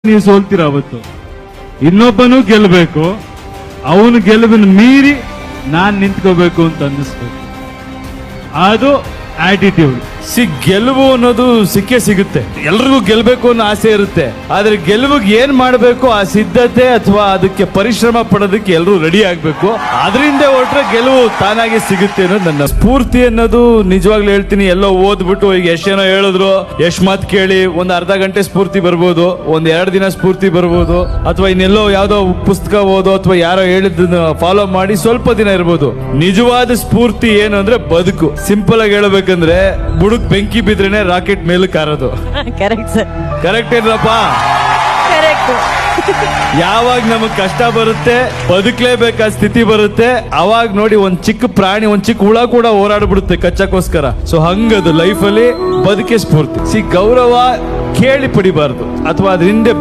ನೀವು ಸೋಲ್ತೀರ ಅವತ್ತು. ಇನ್ನೊಬ್ಬನು ಗೆಲ್ಲಬೇಕು, ಅವನು ಗೆಲುವಿನ ಮೀರಿ ನಾನ್ ನಿಂತ್ಕೋಬೇಕು ಅಂತ ಅನ್ನಿಸ್ಬೇಕು. ಅದು ಆಟಿಟ್ಯೂಡ್. ಗೆಲುವು ಅನ್ನೋದು ಸಿಕ್ಕೇ ಸಿಗುತ್ತೆ. ಎಲ್ರಿಗೂ ಗೆಲ್ಬೇಕು ಅನ್ನೋ ಆಸೆ ಇರುತ್ತೆ. ಆದ್ರೆ ಗೆಲುವಿಗೆ ಏನ್ ಮಾಡ್ಬೇಕು ಆ ಸಿದ್ಧತೆ ಅಥವಾ ಅದಕ್ಕೆ ಪರಿಶ್ರಮ ಪಡೋದಕ್ಕೆ ಎಲ್ಲರೂ ರೆಡಿ ಆಗ್ಬೇಕು. ಅದರಿಂದ ಹೊರಟ್ರೆ ಗೆಲುವು ತಾನಾಗಿ ಸಿಗುತ್ತೆ ಅನ್ನೋದು ನನ್ನ ಸ್ಫೂರ್ತಿ ಅನ್ನೋದು. ನಿಜವಾಗ್ಲೂ ಹೇಳ್ತೀನಿ, ಎಲ್ಲೋ ಓದ್ಬಿಟ್ಟು ಈಗ ಎಷ್ಟೇನೋ ಹೇಳಿದ್ರು, ಎಷ್ಟ್ ಮಾತು ಕೇಳಿ ಒಂದ್ ಅರ್ಧ ಗಂಟೆ ಸ್ಫೂರ್ತಿ ಬರ್ಬೋದು, ಒಂದ್ 2 ದಿನ ಸ್ಫೂರ್ತಿ ಬರ್ಬೋದು, ಅಥವಾ ಇನ್ನೆಲ್ಲೋ ಯಾವ್ದೋ ಪುಸ್ತಕ ಓದೋ ಅಥವಾ ಯಾರೋ ಹೇಳಿದ್ದನ್ನ ಫಾಲೋ ಮಾಡಿ ಸ್ವಲ್ಪ ದಿನ ಇರ್ಬೋದು. ನಿಜವಾದ ಸ್ಫೂರ್ತಿ ಏನು ಅಂದ್ರೆ ಬದುಕು. ಸಿಂಪಲ್ ಆಗಿ ಹೇಳ್ಬೇಕಂದ್ರೆ ಬುಡಕ್ ಬೆಂಕಿ ಬಿದ್ರೇನೆ ರಾಕೆಟ್ ಮೇಲೆ ಕಾರೋದು. ಕರೆಕ್ಟ್ ಸರ್, ಕರೆಕ್ಟ್ ಏನ್ರಪ್ಪ? ಕರೆಕ್ಟ್. ಯಾವಾಗ ನಮಗ್ ಕಷ್ಟ ಬರುತ್ತೆ, ಬದುಕಲೇಬೇಕಾದ ಸ್ಥಿತಿ ಬರುತ್ತೆ, ಅವಾಗ ನೋಡಿ ಒಂದ್ ಚಿಕ್ಕ ಪ್ರಾಣಿ, ಒಂದ್ ಚಿಕ್ಕ ಹುಳ ಕೂಡ ಹೋರಾಡ್ಬಿಡುತ್ತೆ ಕಚ್ಚಕ್ಕೋಸ್ಕರ. ಸೊ ಹಂಗದು ಲೈಫ್ ಅಲ್ಲಿ ಬದುಕೆ ಸ್ಫೂರ್ತಿ. ಗೌರವ ಕೇಳಿ ಪಡಿಬಾರ್ದು ಅಥವಾ ಅದ್ರ ಹಿಂದೆ